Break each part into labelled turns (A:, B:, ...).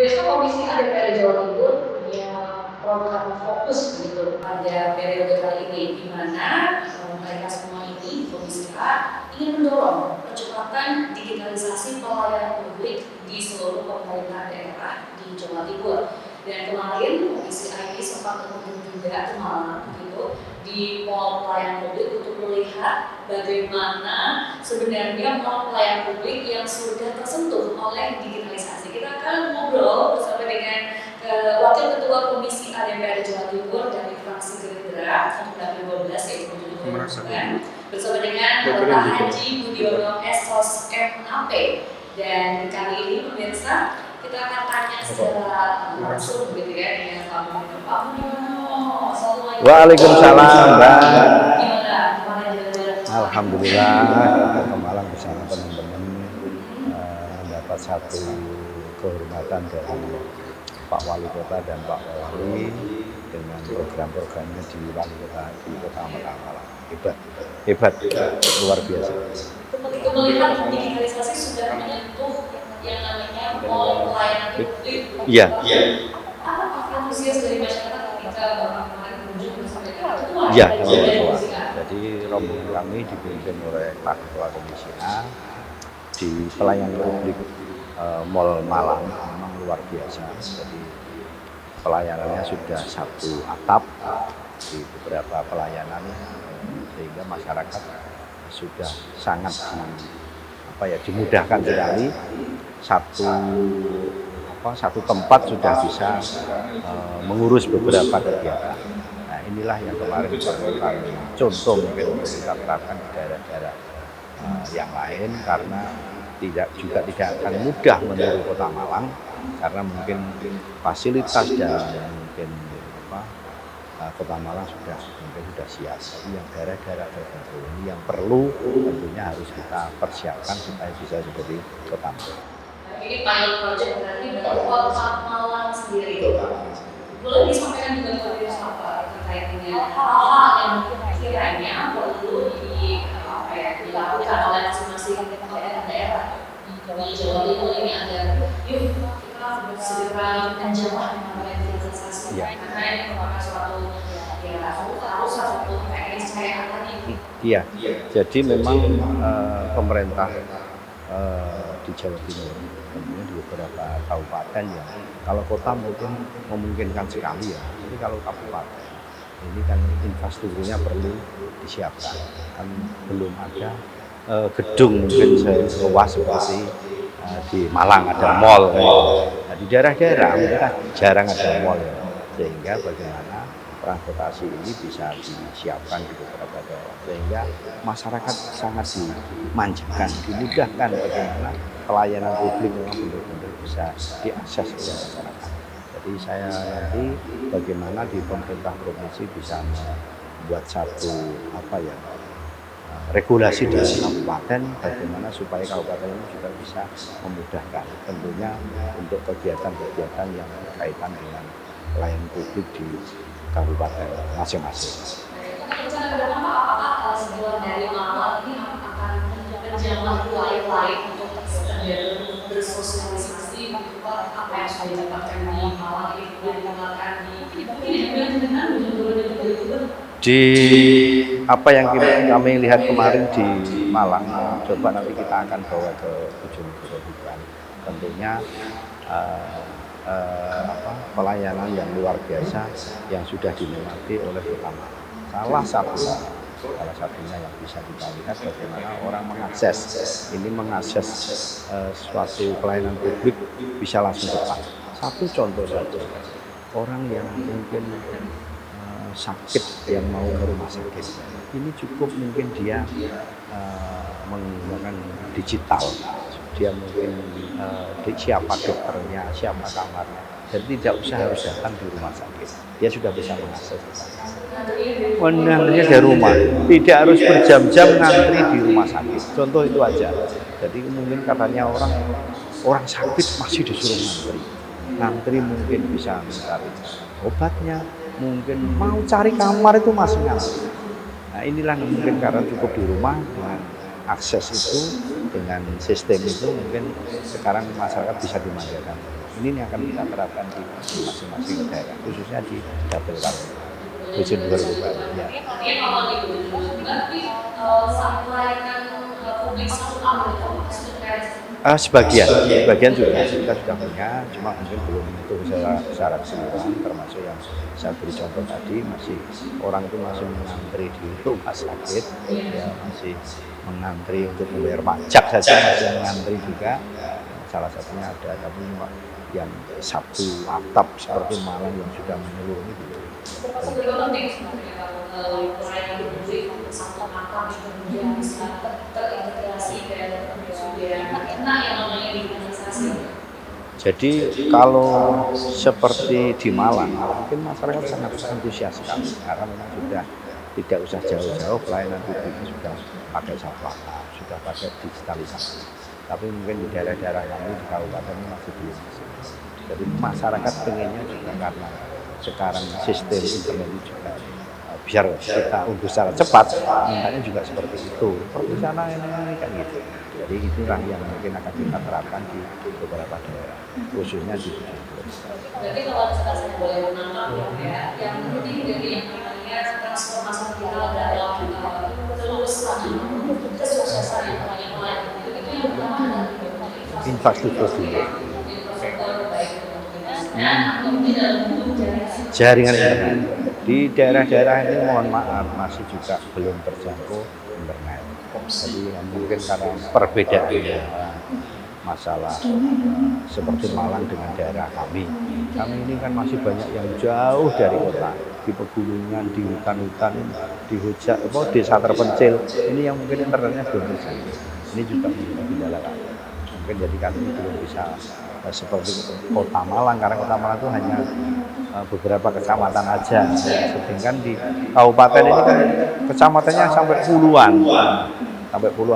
A: Besok Komisi A DPR Jawa Timur punya program fokus begitu pada periode kali ini, di mana mereka semua ini di Komisi A ingin mendorong percepatan digitalisasi pelayanan publik di seluruh pemerintah daerah di Jawa Timur. Dan kemarin Komisi A ini sempat berkunjung juga ke Malang begitu di mall pelayanan publik untuk melihat bagaimana sebenarnya mall pelayanan publik yang sudah tersentuh oleh digitalisasi. Kita akan ngobrol bersama dengan Wakil Ketua Komisi A DPR Jawa Timur dari fraksi Gerindra untuk dapil 12 yaitu Budi bersama dengan Bapak Haji Budiono SOS MAP. Dan kali ini pemirsa kita akan tanya secara langsung gitu ya dengan Pak Budiono.
B: Waalaikumsalam, Mbak.
A: Gimana?
B: Alhamdulillah, ke Malang bersama teman-teman mendapat satu kehormatan dari Pak Wali Kota dan Pak Wali dengan program-programnya di Wali Kota di Kota Malang. Hebat, luar biasa.
A: Melihat digitalisasi sudah menyentuh yang namanya mall pelayanan publik.
B: Iya.
A: Apa antusias dari masyarakat ketika Bapak kemarin berkunjung bersama dengan
B: Iya, ketua. Jadi rombongan kami dipimpin oleh Pak Ketua Komisi A di pelayanan publik Mall Malang memang luar biasa. Jadi pelayanannya sudah satu atap di beberapa pelayanan sehingga masyarakat sudah sangat dimudahkan sekali. Satu tempat sudah bisa mengurus beberapa kegiatan. Nah, inilah yang kemarin merupakan contoh mungkin kita terapkan di daerah-daerah yang lain, karena tidak akan mudah menuju Kota Malang karena mungkin fasilitas dan mungkin Kota Malang sudah siap. Tapi yang daerah-daerah tertentu ini yang perlu tentunya harus kita persiapkan supaya bisa seperti Kota Malang.
A: Ini pilot project berarti dari Kota Malang sendiri. Boleh disampaikan juga ke pemirsa terkait dengan hal-hal yang kiranya perlu dilakukan oleh masing-masing daerah di Jawa Timur ini agar yuk kita segera menjawab digitalisasi karena ini merupakan suatu keniscayaan ini.
B: Iya, jadi memang pemerintah di Jawa Timur, tentunya di beberapa kabupaten ya. Kalau kota mungkin memungkinkan sekali ya, tapi kalau kabupaten ini kan infrastrukturnya perlu disiapkan. Kan belum ada gedung mungkin seluas seperti di Malang ada mall. Nah, di daerah-daerah mereka jarang ada mall ya. Sehingga bagaimana transportasi ini bisa disiapkan di beberapa daerah, sehingga masyarakat sangat dimanjakan, dimudahkan bagaimana pelayanan publik memang benar-benar bisa diakses oleh masyarakat. Jadi saya nanti bagaimana di pemerintah provinsi bisa membuat satu regulasi di kabupaten, bagaimana supaya kabupaten ini juga bisa memudahkan tentunya untuk kegiatan-kegiatan yang berkaitan dengan pelayanan publik di kabupaten masing-masing.
A: Apakah sebuah dari Malang ini akan menjamah lain untuk bersosialisasi apa yang sudah didapatkan di Malang ini kemudian dikembangkan
B: di apa yang kami lihat kemarin di Malang, coba nanti kita akan bawa ke Bojonegoro. Tentunya pelayanan yang luar biasa yang sudah dinikmati oleh Kota Malang. Salah satunya yang bisa kita lihat bagaimana orang mengakses suatu pelayanan publik bisa langsung cepat. Satu contoh saja, orang yang mungkin sakit yang mau ke rumah sakit, ini cukup mungkin dia menggunakan digital. Dia mungkin siapa dokternya, siapa kamarnya, jadi tidak usah harus datang di rumah sakit, dia sudah bisa mengakses. Menangannya dari rumah, tidak harus berjam-jam ngantri di rumah sakit. Contoh itu aja. Jadi mungkin katanya orang sakit masih disuruh ngantri mungkin bisa mencari obatnya, mungkin mau cari kamar itu masih ngantri. Nah, inilah mungkin karena cukup di rumah dengan akses itu, dengan sistem itu mungkin sekarang masyarakat bisa dimanjakan. Ini yang akan kita terapkan di masing-masing daerah, khususnya di Dapil kami, Bojonegoro Bali. Ya.
A: Artinya kalau di Bojonegoro berarti saat pelayanan publik satu arah itu sudah beres.
B: Sebagian juga kita sudah punya, cuma mungkin belum itu secara keseluruhan, termasuk yang saya beri contoh tadi, masih orang itu masih mengantri di rumah sakit, ya masih mengantri untuk membayar pajak saja, masih mengantri juga. Salah satunya ada, tapi yang satu atap seperti Malang yang sudah menyeluruh itu.
A: Seberapa penting sebenarnya kalau pelayanan publik satu atap kemudian bisa terintegrasi dan sudah enak yang namanya digitalisasi.
B: Jadi kalau seperti di Malang, mungkin masyarakat sangat antusias sekali karena memang sudah tidak usah jauh-jauh, pelayanan publiknya sudah pakai satu atap, sudah pakai digitalisasi. Tapi mungkin di daerah-daerah kami di kabupaten ini masih belum. Jadi masyarakat pengennya juga karena sekarang sistem internet ini juga biar kita unduh secara cepat, mintanya juga seperti itu. Seperti sana ini kan gitu. Jadi itulah yang mungkin akan kita terapkan di beberapa daerah, khususnya di Bojonegoro.
A: Berarti kalau misalkan saya boleh menangkap ya, yang penting dari yang namanya transformasi digital dalam kelulusan kesuksesan yang pelayanan itu yang pertama adalah
B: Infrastruktur dulu.
A: Infrastruktur baik itu dalam bentuk
B: Jaringan internet. Di daerah-daerah ini mohon maaf masih juga belum terjangkau internet. Jadi mungkin karena perbedaannya masalah seperti Malang dengan daerah kami. Kami ini kan masih banyak yang jauh dari kota, di pegunungan, di hutan-hutan, di desa terpencil. Ini yang mungkin internetnya belum terjangkau. Ini juga menjadi kendala kami. Mungkin jadi kami belum bisa seperti kota Malang, karena kota Malang itu hanya beberapa kecamatan aja. Sedangkan di kabupaten ini kan kecamatannya sampai puluhan.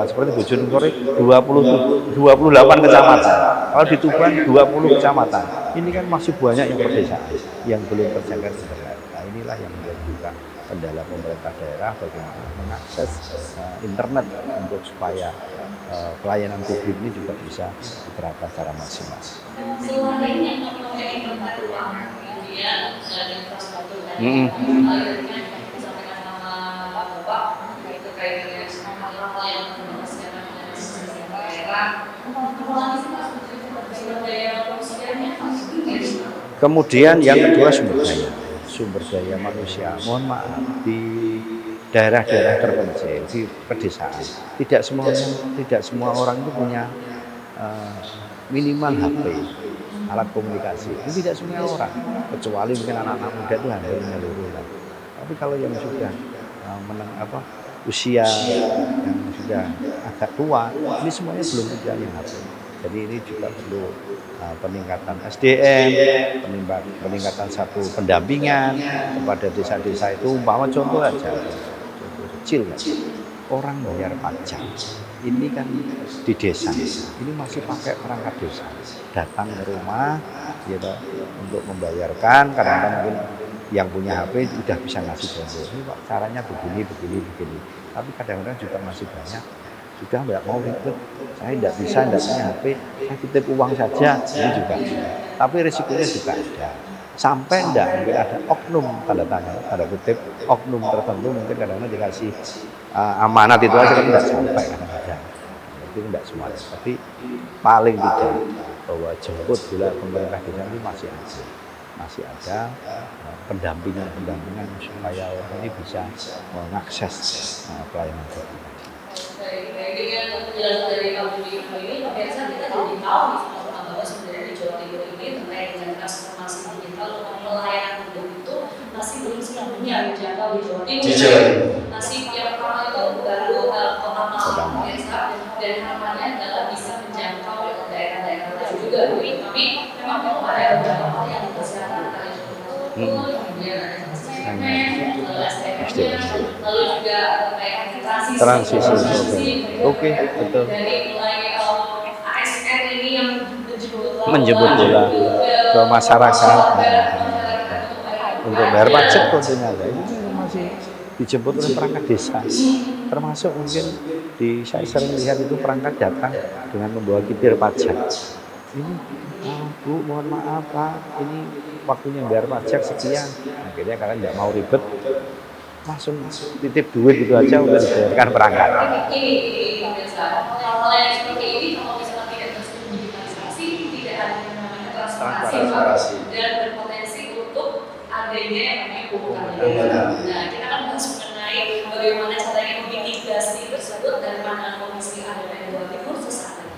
B: Seperti Bojonegoro 28 kecamatan. Kalau di Tuban 20 kecamatan. Ini kan masih banyak yang pedesaan yang belum terjangkau internet. Nah, inilah yang menjadi juga kendala pemerintah daerah bagaimana mengakses internet untuk supaya pelayanan publik ini juga bisa diterapkan secara maksimal.
A: selain yang namanya internet ruang, kemudian dan infrastruktur tadi, yang disampaikan sama Pak Bapak itu terkait dengan hal-hal yang menjelaskan daerah, apalagi sih Pak sumber daya manusianya
B: Kemudian yang kedua sumber daya manusia. Mohon maaf, di daerah-daerah terpencil, di pedesaan, tidak semua orang itu punya minimal HP, alat komunikasi. Ini tidak semua orang, kecuali mungkin anak-anak muda itu hampir menyeluruh. Tapi kalau yang sudah usia yang sudah agak tua, ini semuanya belum punya HP. Jadi ini juga perlu peningkatan SDM, peningkatan satu pendampingan kepada desa-desa itu. Umpama contoh aja, contoh kecil ya, orang bayar pajak. Ini kan di desa, ini masih pakai perangkat desa, datang ke rumah, gitu, untuk membayarkan. Kadang-kadang mungkin yang punya HP sudah bisa ngasih contoh. Ini Pak, caranya begini. Tapi kadang-kadang juga masih banyak sudah nggak mau ribet, saya tidak punya HP, saya titip uang saja, ini juga. Tapi risikonya juga ada. Sampai enggak mungkin ada oknum tanda kutip oknum tertentu mungkin kadang-kadang dikasih amanat itu aja kan tidak sampai kadang-kadang. Itu tidak semua. Tapi paling tidak bahwa jemput bila pemerintah desa ini masih ada pendampingan supaya orang ini bisa mengakses pelayanan publik.
A: dengan penjelasan dari Pak Budi ini, pemirsa kita jadi tahu bahwa sebenarnya di Jawa Timur ini terkait dengan transformasi digital pelayanan publik itu masih belum sepenuhnya dijangkau di Jawa Timur. Masih yang pertama itu baru kota Malang, pemirsa, dan harapannya adalah bisa menjangkau daerah-daerah lain juga. Tapi memang belum ada beberapa hal yang dipersiapkan kemudian ada lalu juga transisi.
B: Oke, betul.
A: Dari mulai ASN ini yang
B: menjemput bola ke masyarakat untuk bayar pajak tentunya. Ini masih dijemput oleh perangkat desa. Termasuk mungkin saya sering lihat itu perangkat datang dengan membawa kitir pajak. ini Bu mohon maaf Pak, ini waktunya bayar pajak sekian. Akhirnya kalian nggak mau ribet, langsung titip duit gitu aja udah dibayarkan berangkat.
A: Ini pemirsa, hal-hal yang seperti ini kalau misalkan tidak terdigitalisasi, tidak ada yang namanya transparansi dan berpotensi untuk adanya yang namanya pungutan liar. Nah, kita akan bahas mengenai bagaimana caranya memitigasi tersebut dari pandangan Komisi ADPR Jawa Timur sesaat lagi.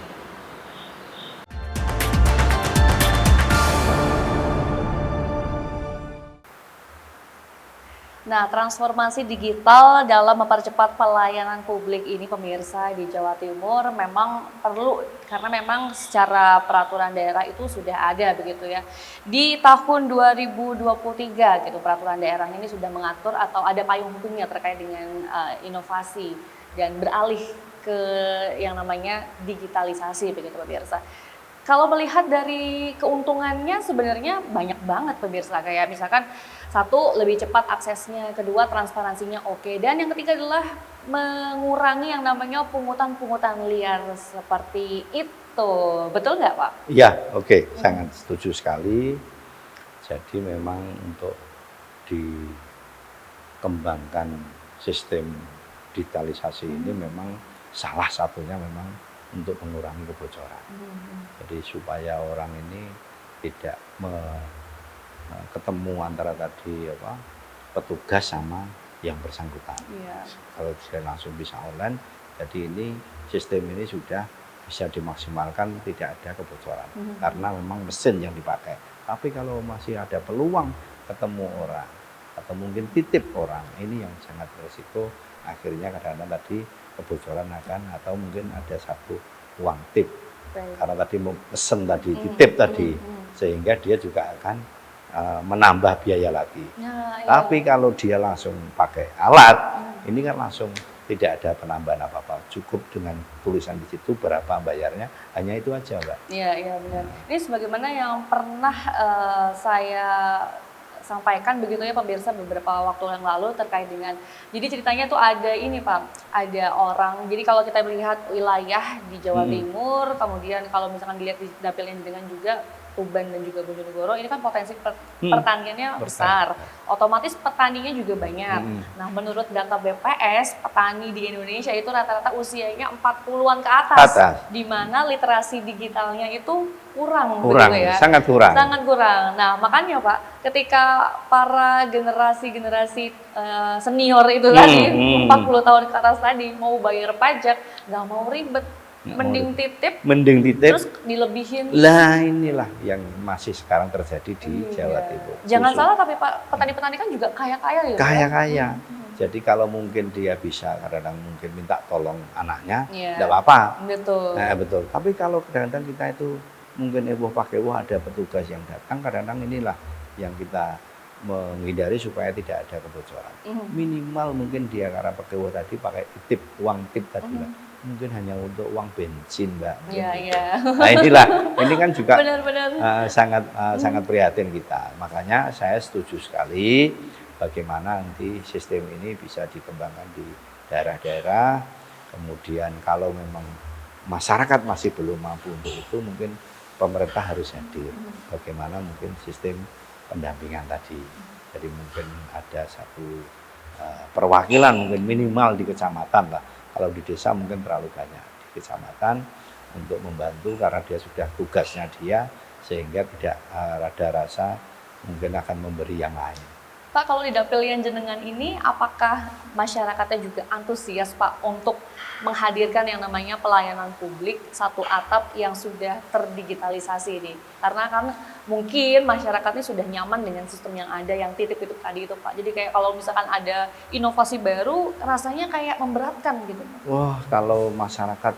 C: Nah, transformasi digital dalam mempercepat pelayanan publik ini pemirsa di Jawa Timur memang perlu karena memang secara peraturan daerah itu sudah ada begitu ya. Di tahun 2023 gitu peraturan daerah ini sudah mengatur atau ada payung hukumnya terkait dengan inovasi dan beralih ke yang namanya digitalisasi begitu pemirsa. Kalau melihat dari keuntungannya sebenarnya banyak banget pemirsa, kayak misalkan satu lebih cepat aksesnya, kedua transparansinya oke, dan yang ketiga adalah mengurangi yang namanya pungutan-pungutan liar seperti itu. Betul nggak Pak?
B: Iya, oke, sangat setuju sekali. Jadi memang untuk dikembangkan sistem digitalisasi ini memang salah satunya memang untuk mengurangi kebocoran. Jadi supaya orang ini tidak ketemu antara tadi petugas sama yang bersangkutan.
C: Iya.
B: Kalau sudah langsung bisa online, jadi ini sistem ini sudah bisa dimaksimalkan tidak ada kebocoran karena memang mesin yang dipakai. Tapi kalau masih ada peluang ketemu orang atau mungkin titip orang, ini yang sangat berisiko. Akhirnya kadang-kadang tadi kebocoran akan atau mungkin ada satu uang tip.
C: Baik.
B: Karena tadi mau pesen tadi, titip tadi, sehingga dia juga akan menambah biaya lagi.
C: Nah, iya.
B: Tapi kalau dia langsung pakai alat, ini kan langsung tidak ada penambahan apa-apa. Cukup dengan tulisan di situ berapa bayarnya, hanya itu aja, Mbak.
C: Iya, iya benar. Ini sebagaimana yang pernah saya sampaikan begitu ya pemirsa beberapa waktu yang lalu terkait dengan, jadi ceritanya tuh ada ini Pak, ada orang, jadi kalau kita melihat wilayah di Jawa Timur, kemudian kalau misalkan dilihat di dapilnya dengan juga Tuban dan juga Bojonegoro, ini kan potensi pertaniannya besar, otomatis petaninya juga banyak. Nah menurut data BPS, petani di Indonesia itu rata-rata usianya 40-an ke atas, di mana literasi digitalnya itu kurang begitu ya.
B: Sangat kurang.
C: Sangat kurang. Nah makanya Pak, ketika para generasi senior itu tadi, 40 tahun ke atas tadi, mau bayar pajak, nggak mau ribet, mending titip, terus dilebihin.
B: Lah inilah yang masih sekarang terjadi di Jawa Timur.
C: Jangan salah tapi Pak, petani-petani kan juga kaya-kaya ya.
B: Kaya-kaya. Jadi kalau mungkin dia bisa kadang-kadang mungkin minta tolong anaknya,
C: Iya.
B: enggak apa-apa.
C: Betul.
B: Nah, betul. Tapi kalau kadang-kadang kita itu mungkin pakai ada petugas yang datang, kadang-kadang inilah yang kita menghindari supaya tidak ada kebocoran. Minimal mungkin dia karena pakai tadi pakai tip, uang tip tadi lah. Mungkin hanya untuk uang bensin, Mbak.
C: Iya, iya.
B: Nah inilah, ini kan juga
C: Benar-benar.
B: sangat prihatin kita. Makanya saya setuju sekali bagaimana nanti sistem ini bisa dikembangkan di daerah-daerah. Kemudian kalau memang masyarakat masih belum mampu untuk itu, mungkin pemerintah harus hadir. Bagaimana mungkin sistem pendampingan tadi. Jadi mungkin ada satu perwakilan mungkin minimal di kecamatan lah. Kalau di desa mungkin terlalu banyak, di kecamatan untuk membantu karena dia sudah tugasnya dia, sehingga tidak ada rasa mungkin akan memberi yang lain.
C: Pak, kalau di dapil yang jenengan ini, apakah masyarakatnya juga antusias Pak untuk menghadirkan yang namanya pelayanan publik satu atap yang sudah terdigitalisasi ini? Karena kan mungkin masyarakatnya sudah nyaman dengan sistem yang ada, yang titip-titip tadi itu Pak. Jadi kayak kalau misalkan ada inovasi baru, rasanya kayak memberatkan gitu.
B: Wah, kalau masyarakat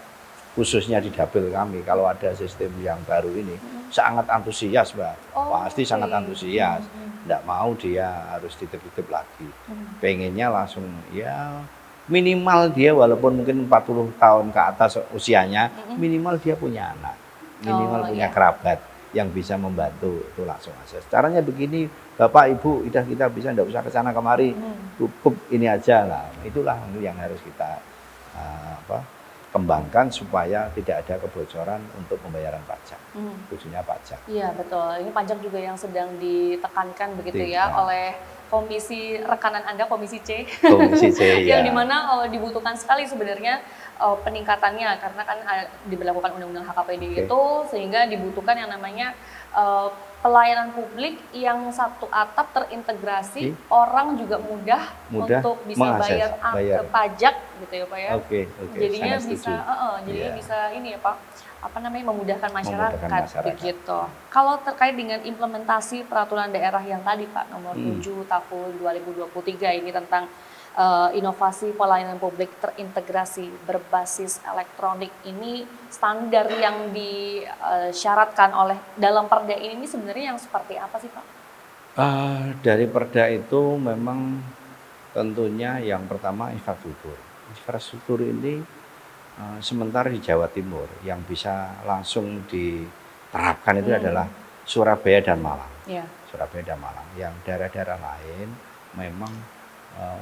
B: khususnya di dapil kami, kalau ada sistem yang baru ini, sangat antusias, Mbak. Pasti sangat antusias. Nggak mau dia harus titip-titip lagi. Pengennya langsung ya minimal dia walaupun mungkin 40 tahun ke atas usianya, minimal dia punya anak, minimal punya kerabat yang bisa membantu itu langsung aja. Caranya begini, Bapak Ibu, kita bisa nggak usah ke sana kemari, cukup ini aja lah. Itulah yang harus kita kembangkan supaya tidak ada kebocoran untuk pembayaran pajak, khususnya pajak.
C: Iya betul, ini pajak juga yang sedang ditekankan begitu ya oleh komisi rekanan Anda, Komisi C,
B: Komisi C
C: yang
B: ya.
C: dimana dibutuhkan sekali sebenarnya peningkatannya karena kan diberlakukan Undang-Undang HKPD itu sehingga dibutuhkan yang namanya pelayanan publik yang satu atap terintegrasi, orang juga mudah untuk bisa bayar pajak gitu ya Pak ya. Jadinya bisa, jadinya bisa ini ya Pak, apa namanya memudahkan masyarakat begitu. Kalau terkait dengan implementasi peraturan daerah yang tadi Pak nomor 7 tahun 2023 ini tentang inovasi pelayanan publik terintegrasi berbasis elektronik, ini standar yang disyaratkan oleh dalam Perda ini sebenarnya yang seperti apa sih Pak?
B: Dari Perda itu memang tentunya yang pertama infrastruktur. Infrastruktur ini sementara di Jawa Timur yang bisa langsung diterapkan itu adalah Surabaya dan Malang. Surabaya dan Malang. Yang daerah-daerah lain memang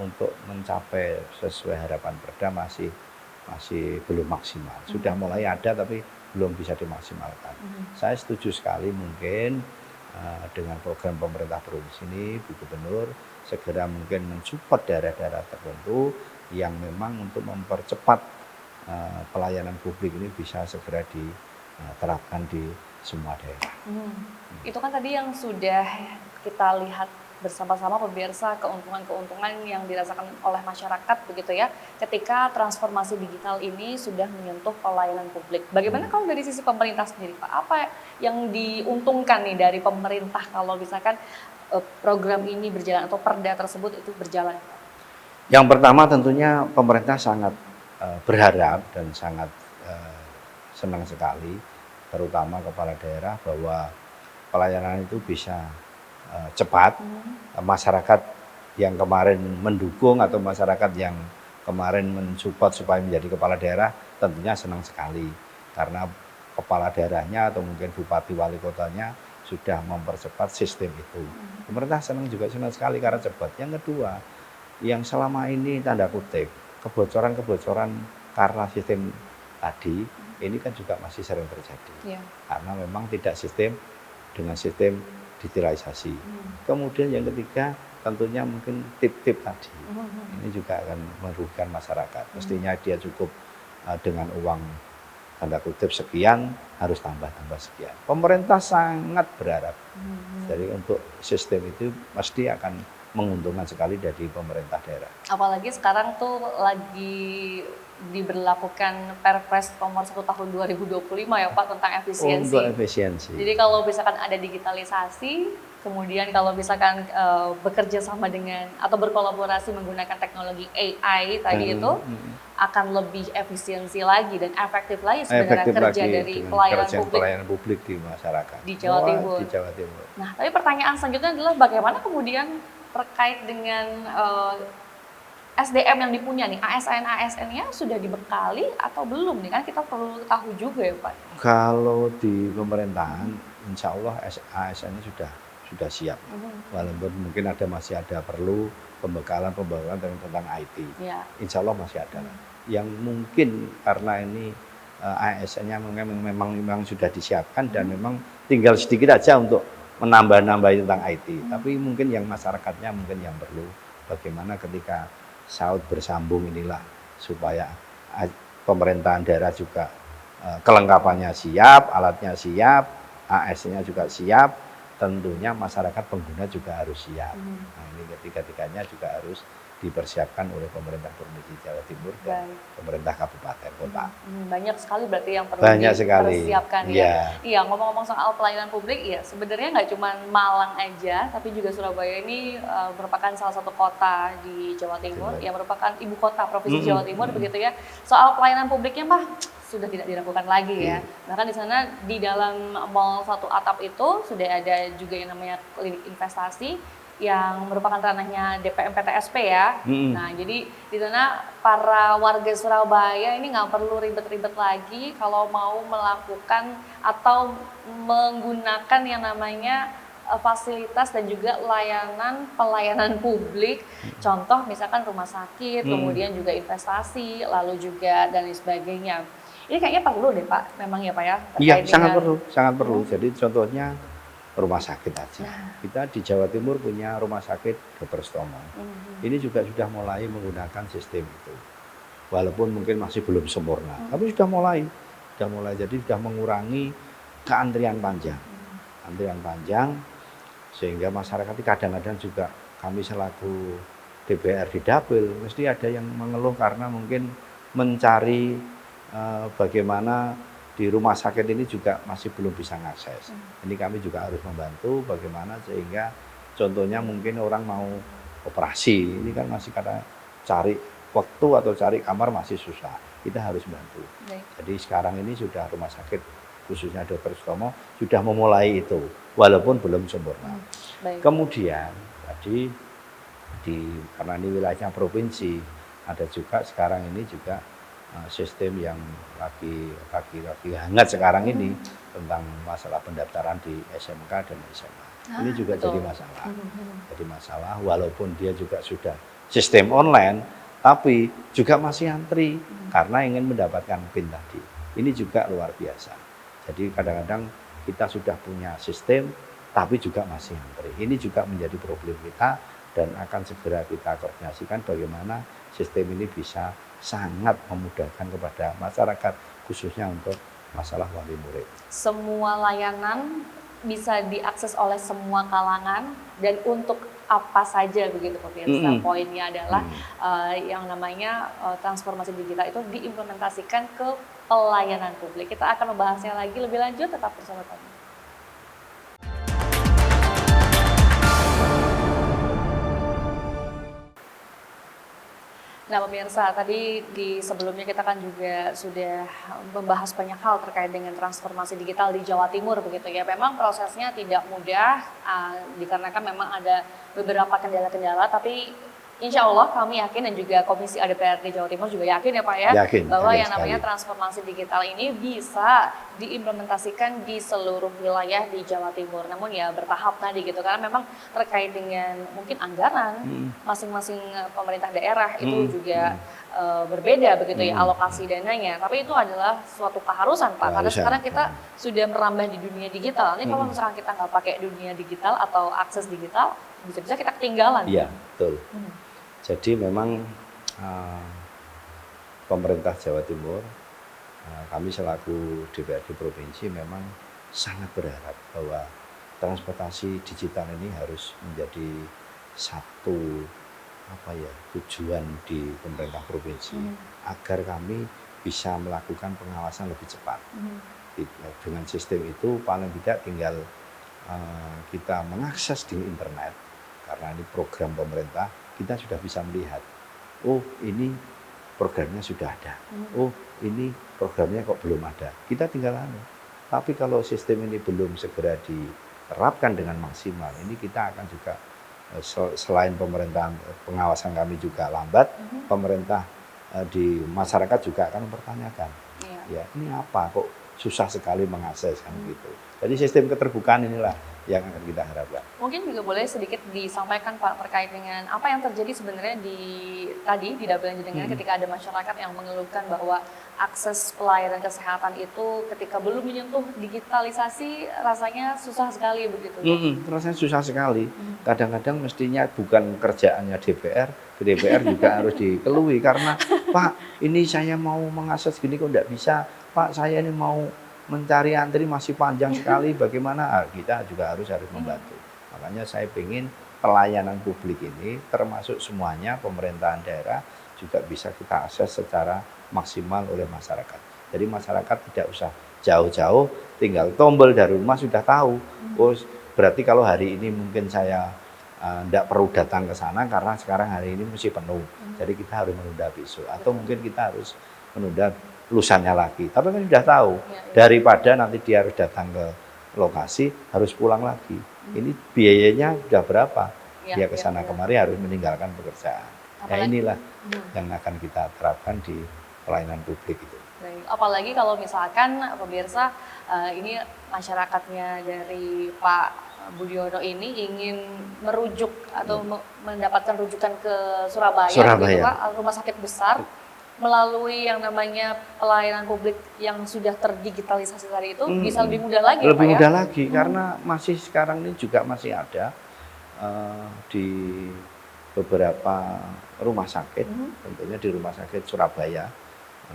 B: untuk mencapai sesuai harapan Perda masih belum maksimal. Sudah mulai ada tapi belum bisa dimaksimalkan. Saya setuju sekali mungkin dengan program pemerintah provinsi ini, Bu Gubernur segera mungkin mensupport daerah-daerah tertentu yang memang untuk mempercepat pelayanan publik ini bisa segera diterapkan di semua daerah.
C: Itu kan tadi yang sudah kita lihat bersama-sama pemirsa, keuntungan-keuntungan yang dirasakan oleh masyarakat begitu ya ketika transformasi digital ini sudah menyentuh pelayanan publik. Bagaimana kalau dari sisi pemerintah sendiri Pak? Apa yang diuntungkan nih dari pemerintah kalau misalkan program ini berjalan atau perda tersebut itu berjalan?
B: Yang pertama tentunya pemerintah sangat berharap dan sangat senang sekali terutama kepala daerah bahwa pelayanan itu bisa cepat. Masyarakat yang kemarin mendukung atau masyarakat yang kemarin mensupport supaya menjadi kepala daerah tentunya senang sekali karena kepala daerahnya atau mungkin bupati wali kotanya sudah mempercepat sistem itu. Pemerintah senang sekali karena cepat. Yang kedua, yang selama ini tanda kutip kebocoran-kebocoran karena sistem tadi ini kan juga masih sering terjadi. Karena memang tidak dengan sistem digitalisasi. Kemudian yang ketiga tentunya mungkin tip-tip tadi. Ini juga akan merugikan masyarakat. Mestinya dia cukup dengan uang tanda kutip sekian harus tambah sekian. Pemerintah sangat berharap. Jadi untuk sistem itu pasti akan menguntungkan sekali dari pemerintah daerah.
C: Apalagi sekarang tuh lagi diberlakukan Perpres nomor 1 tahun 2025 ya Pak tentang efisiensi.
B: Untuk efisiensi.
C: Jadi kalau misalkan ada digitalisasi, kemudian kalau misalkan bekerja sama dengan atau berkolaborasi menggunakan teknologi AI tadi itu akan lebih efisiensi lagi dan efektif lagi sebenarnya kerja dari
B: pelayanan publik di masyarakat.
C: Di Jawa Timur.
B: Di Jawa Timur.
C: Nah, tapi pertanyaan selanjutnya adalah bagaimana kemudian terkait dengan SDM yang dipunya nih, ASN-nya sudah dibekali atau belum nih? Kan kita perlu tahu juga ya Pak.
B: Kalau di pemerintahan, insya Allah ASN-nya sudah siap. Walaupun mungkin masih ada perlu pembekalan tentang IT. Insya Allah masih ada. Yang mungkin karena ini ASN-nya memang sudah disiapkan dan memang tinggal sedikit aja untuk menambah-nambah tentang IT. Tapi mungkin yang masyarakatnya mungkin yang perlu bagaimana ketika saut bersambung inilah supaya pemerintahan daerah juga kelengkapannya siap, alatnya siap, AS-nya juga siap, tentunya masyarakat pengguna juga harus siap. Nah ini ketiga-tiganya juga harus dipersiapkan oleh pemerintah Provinsi Jawa Timur dan pemerintah kabupaten kota.
C: Banyak sekali berarti yang perlu dipersiapkan ya. Iya, ngomong-ngomong soal pelayanan publik, ya sebenarnya nggak cuma Malang aja, tapi juga Surabaya ini merupakan salah satu kota di Jawa Timur, yang merupakan ibu kota Provinsi Jawa Timur begitu ya. Soal pelayanan publiknya mah sudah tidak diragukan lagi ya. Bahkan di sana di dalam mall satu atap itu sudah ada juga yang namanya klinik investasi yang merupakan ranahnya DPM PTSP ya. Nah, jadi di sana para warga Surabaya ini nggak perlu ribet-ribet lagi kalau mau melakukan atau menggunakan yang namanya fasilitas dan juga pelayanan publik, contoh misalkan rumah sakit, kemudian juga investasi, lalu juga dan lain sebagainya. Ini kayaknya perlu deh Pak, memang ya Pak ya?
B: Iya,
C: terkait
B: sangat
C: dengan-
B: perlu, sangat perlu. Jadi contohnya rumah sakit aja. Kita di Jawa Timur punya rumah sakit Dr. Stomo. Ini juga sudah mulai menggunakan sistem itu. Walaupun mungkin masih belum sempurna, tapi sudah mulai. Jadi sudah mengurangi keantrian panjang. Antrian panjang sehingga masyarakat kadang-kadang juga kami selaku DPR di Dapil mesti ada yang mengeluh karena mungkin mencari bagaimana di rumah sakit ini juga masih belum bisa mengakses. Ini kami juga harus membantu bagaimana sehingga contohnya mungkin orang mau operasi, ini kan masih karena cari waktu atau cari kamar masih susah. Kita harus bantu.
C: Baik.
B: Jadi sekarang ini sudah rumah sakit khususnya Dr. Stomo sudah memulai itu, walaupun belum sempurna.
C: Baik.
B: Kemudian tadi karena ini wilayahnya provinsi, ada juga sekarang ini juga sistem yang lagi hangat sekarang ini tentang masalah pendaftaran di SMK dan SMA. Ini juga
C: betul.
B: jadi masalah. Jadi masalah walaupun dia juga sudah sistem online, tapi juga masih antri karena ingin mendapatkan PIN tadi. Ini juga luar biasa. Jadi kadang-kadang kita sudah punya sistem, tapi juga masih antri. Ini juga menjadi problem kita dan akan segera kita koordinasikan bagaimana sistem ini bisa sangat memudahkan kepada masyarakat khususnya untuk masalah wali murid.
C: Semua layanan bisa diakses oleh semua kalangan dan untuk apa saja begitu pemirsa. Poinnya adalah yang namanya transformasi digital itu diimplementasikan ke pelayanan publik. Kita akan membahasnya lagi lebih lanjut, tetap bersama kami. Nah pemirsa, tadi di sebelumnya kita kan juga sudah membahas banyak hal terkait dengan transformasi digital di Jawa Timur begitu ya. Memang prosesnya tidak mudah dikarenakan memang ada beberapa kendala-kendala, tapi insya Allah kami yakin dan juga Komisi DPRD Jawa Timur juga yakin ya Pak ya, bahwa yang namanya transformasi digital ini bisa diimplementasikan di seluruh wilayah di Jawa Timur. Namun ya bertahap tadi gitu, karena memang terkait dengan mungkin anggaran masing-masing pemerintah daerah itu juga berbeda begitu ya alokasi dananya. Tapi itu adalah suatu keharusan Pak, karena sekarang kita sudah merambah di dunia digital. Ini kalau misalkan kita nggak pakai dunia digital atau akses digital, bisa-bisa kita ketinggalan.
B: Iya, betul. Jadi memang pemerintah Jawa Timur, kami selaku DPRD Provinsi memang sangat berharap bahwa transportasi digital ini harus menjadi satu tujuan di pemerintah provinsi agar kami bisa melakukan pengawasan lebih cepat. Dengan sistem itu paling tidak tinggal kita mengakses di internet karena ini program pemerintah, kita sudah bisa melihat, oh ini programnya sudah ada, oh ini programnya kok belum ada, kita tinggal Tapi kalau sistem ini belum segera diterapkan dengan maksimal, ini kita akan juga selain pemerintahan pengawasan kami juga lambat, pemerintah di masyarakat juga akan mempertanyakan, ya ini apa kok susah sekali mengakses kan gitu. Jadi sistem keterbukaan inilah yang akan kita harapkan.
C: Mungkin juga boleh sedikit disampaikan Pak terkait dengan apa yang terjadi sebenarnya di Dapil Jenengan ketika ada masyarakat yang mengeluhkan bahwa akses pelayanan kesehatan itu ketika belum menyentuh digitalisasi rasanya susah sekali begitu.
B: Rasanya susah sekali. Kadang-kadang mestinya bukan kerjaannya DPR, DPR juga harus dikeluhi karena Pak ini saya mau mengakses gini kok tidak bisa, Pak saya ini mau mencari antri masih panjang sekali, bagaimana? Kita juga harus membantu. Makanya saya ingin pelayanan publik ini termasuk semuanya pemerintahan daerah juga bisa kita akses secara maksimal oleh masyarakat. Jadi masyarakat tidak usah jauh-jauh, tinggal tombol dari rumah sudah tahu. Oh, berarti kalau hari ini mungkin saya tidak perlu datang ke sana karena sekarang hari ini mesti penuh. Jadi kita harus menunda besok atau mungkin kita harus menunda lusannya lagi. Tapi kan sudah tahu, daripada nanti dia harus datang ke lokasi, harus pulang lagi. Ini biayanya sudah berapa? Dia ke sana kemari harus meninggalkan pekerjaan. Ya inilah yang akan kita terapkan di pelayanan publik itu.
C: Apalagi kalau misalkan pemirsa ini masyarakatnya dari Pak Pak Budiono ini ingin merujuk atau mendapatkan rujukan ke Surabaya,
B: Surabaya.
C: gitu Pak, rumah sakit besar melalui yang namanya pelayanan publik yang sudah terdigitalisasi tadi itu bisa lebih mudah lagi ya,
B: lebih
C: Pak ya?
B: mudah lagi karena masih sekarang ini juga masih ada di beberapa rumah sakit, tentunya di rumah sakit Surabaya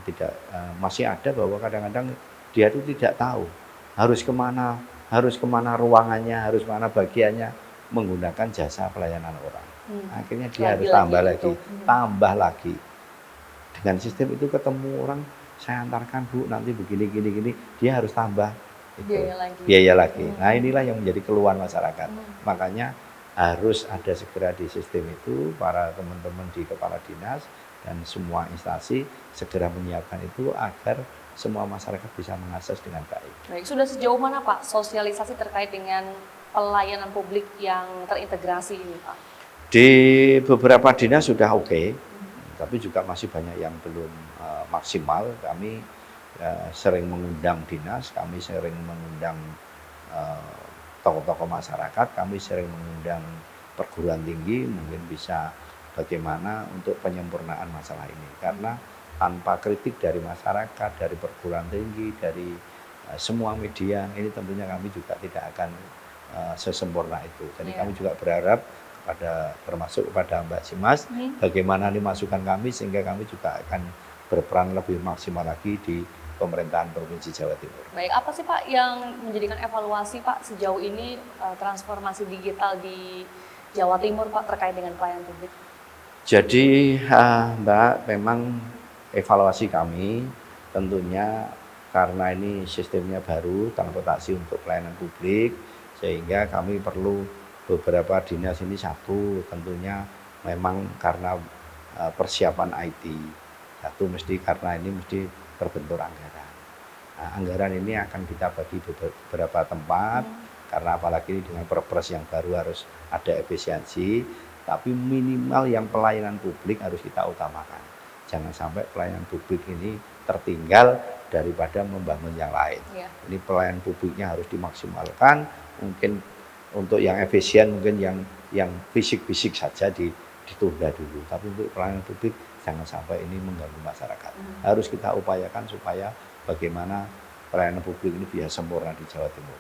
B: tidak masih ada bahwa kadang-kadang dia itu tidak tahu harus kemana ruangannya, harus mana bagiannya menggunakan jasa pelayanan orang. Akhirnya dia harus tambah lagi. Dengan sistem itu ketemu orang, saya antarkan Bu, nanti begini, dia harus tambah itu, biaya lagi. Nah inilah yang menjadi keluhan masyarakat. Makanya harus ada segera di sistem itu, para teman-teman di kepala dinas dan semua instansi segera menyiapkan itu agar semua masyarakat bisa mengakses dengan baik.
C: Baik, sudah sejauh mana Pak sosialisasi terkait dengan pelayanan publik yang terintegrasi ini Pak?
B: Di beberapa dinas sudah oke, tapi juga masih banyak yang belum maksimal. Kami sering mengundang dinas, kami sering mengundang tokoh-tokoh masyarakat, kami sering mengundang perguruan tinggi, mungkin bisa bagaimana untuk penyempurnaan masalah ini. Karena tanpa kritik dari masyarakat, dari perguruan tinggi, dari semua media, ini tentunya kami juga tidak akan sesempurna itu. Jadi kami juga berharap termasuk kepada Mbak Simas, bagaimana ini masukan kami sehingga kami juga akan berperan lebih maksimal lagi di pemerintahan Provinsi Jawa Timur.
C: Baik, apa sih Pak yang menjadikan evaluasi Pak sejauh ini transformasi digital di Jawa Timur Pak terkait dengan pelayanan publik?
B: Jadi Mbak, memang evaluasi kami tentunya karena ini sistemnya baru, transportasi untuk pelayanan publik, sehingga kami perlu beberapa dinas ini satu, tentunya memang karena persiapan IT, satu mesti karena ini mesti terbentur anggaran. Nah, anggaran ini akan kita bagi beberapa tempat, karena apalagi dengan perpres yang baru harus ada efisiensi, tapi minimal yang pelayanan publik harus kita utamakan. Jangan sampai pelayanan publik ini tertinggal daripada membangun yang lain. Ini pelayanan publiknya harus dimaksimalkan, mungkin untuk yang efisien, mungkin yang fisik-fisik saja ditunda dulu. Tapi untuk pelayanan publik jangan sampai ini mengganggu masyarakat. Harus kita upayakan supaya bagaimana pelayanan publik ini bisa sempurna di Jawa Timur.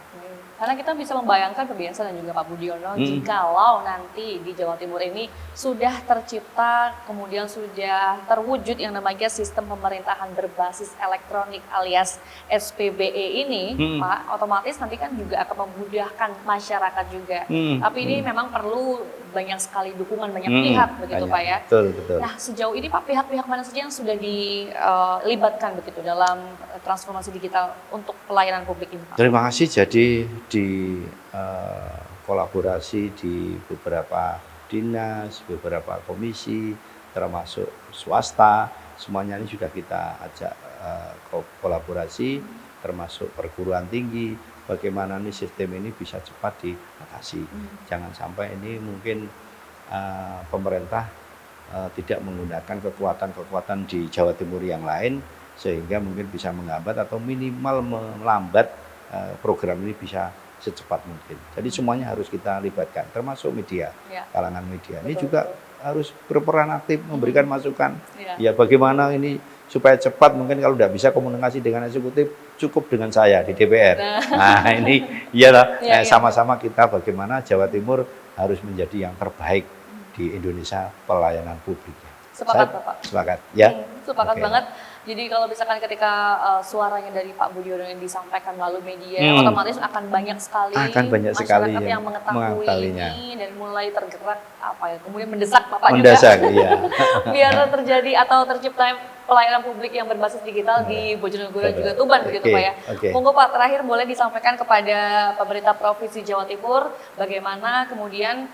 C: Karena kita bisa membayangkan pemirsa dan juga Pak Budiono, jikalau nanti di Jawa Timur ini sudah tercipta, kemudian sudah terwujud yang namanya sistem pemerintahan berbasis elektronik alias SPBE ini, Pak, otomatis nanti kan juga akan memudahkan masyarakat juga. Tapi ini memang perlu banyak sekali dukungan banyak pihak, begitu Pak ya.
B: Betul.
C: Nah, sejauh ini Pak, pihak-pihak mana saja yang sudah dilibatkan begitu dalam transformasi digital untuk pelayanan publik ini, Pak?
B: Terima kasih. Jadi di kolaborasi di beberapa dinas, beberapa komisi, termasuk swasta, semuanya ini sudah kita ajak kolaborasi, termasuk perguruan tinggi, bagaimana nih sistem ini bisa cepat diatasi. Jangan sampai ini mungkin pemerintah tidak menggunakan kekuatan-kekuatan di Jawa Timur yang lain, sehingga mungkin bisa menghambat atau minimal melambat program ini bisa secepat mungkin. Jadi semuanya harus kita libatkan, termasuk media, kalangan media. Ini juga harus berperan aktif, memberikan masukan. Ya bagaimana ini supaya cepat, mungkin kalau tidak bisa komunikasi dengan eksekutif, cukup dengan saya di DPR. Nah ini sama-sama kita bagaimana Jawa Timur harus menjadi yang terbaik di Indonesia pelayanan publiknya.
C: Sepakat Bapak?
B: Sepakat, ya.
C: Sepakat banget. Jadi kalau misalkan ketika suaranya dari Pak Budiono yang disampaikan melalui media, otomatis akan banyak sekali masyarakat yang mengetahui ini dan mulai tergerak kemudian mendesak Bapak juga.
B: Iya.
C: Biar terjadi atau tercipta pelayanan publik yang berbasis digital di Bojonegoro juga Tuban, begitu Pak ya. Monggo Pak, terakhir boleh disampaikan kepada pemerintah Provinsi Jawa Timur bagaimana kemudian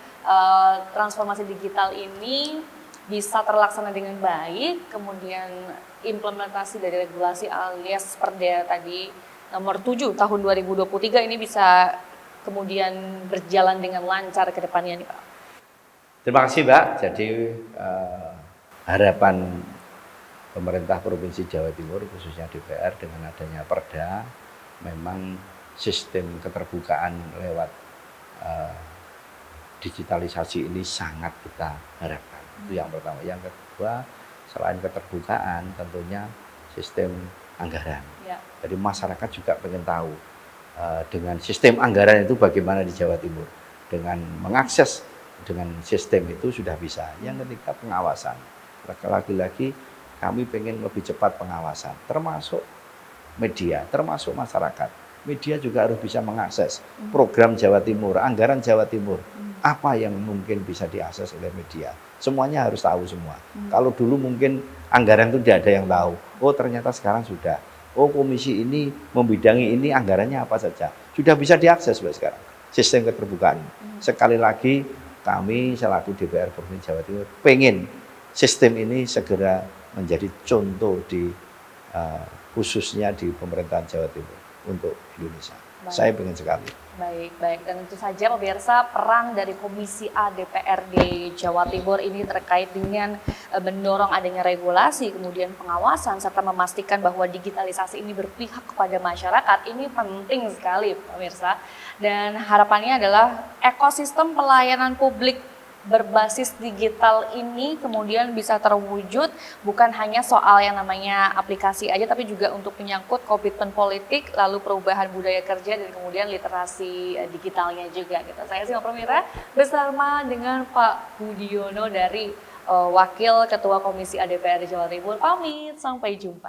C: transformasi digital ini bisa terlaksana dengan baik, kemudian implementasi dari regulasi alias Perda tadi nomor 7 tahun 2023 ini bisa kemudian berjalan dengan lancar ke depannya nih Pak.
B: Terima kasih Mbak. Jadi harapan pemerintah Provinsi Jawa Timur khususnya DPR dengan adanya Perda, memang sistem keterbukaan lewat eh, digitalisasi ini sangat kita harapkan. Itu yang pertama. Yang kedua, selain keterbukaan, tentunya sistem anggaran.
C: Ya.
B: Jadi masyarakat juga pengen tahu dengan sistem anggaran itu bagaimana di Jawa Timur. Dengan mengakses dengan sistem itu sudah bisa. Yang ketiga, pengawasan. Lagi-lagi kami pengen lebih cepat pengawasan, termasuk media, termasuk masyarakat. Media juga harus bisa mengakses program Jawa Timur, anggaran Jawa Timur. Apa yang mungkin bisa diakses oleh media. Semuanya harus tahu semua. Kalau dulu mungkin anggaran itu tidak ada yang tahu. Oh ternyata sekarang sudah. Oh komisi ini membidangi ini anggarannya apa saja. Sudah bisa diakses sekarang. Sistem keterbukaan. Sekali lagi kami selaku DPR Provinsi Jawa Timur pengen sistem ini segera menjadi contoh di khususnya di pemerintahan Jawa Timur untuk Indonesia.
C: Baik.
B: Saya pengen sekali.
C: Baik. Dan tentu saja pemirsa, peran dari Komisi A DPRD Jawa Timur ini terkait dengan mendorong adanya regulasi, kemudian pengawasan, serta memastikan bahwa digitalisasi ini berpihak kepada masyarakat. Ini penting sekali pemirsa. Dan harapannya adalah ekosistem pelayanan publik berbasis digital ini kemudian bisa terwujud bukan hanya soal yang namanya aplikasi aja, tapi juga untuk menyangkut komitmen politik, lalu perubahan budaya kerja, dan kemudian literasi digitalnya juga gitu. Saya Sima Permira bersama dengan Pak Budiono dari Wakil Ketua Komisi ADPR Jawa Timur, pamit, sampai jumpa.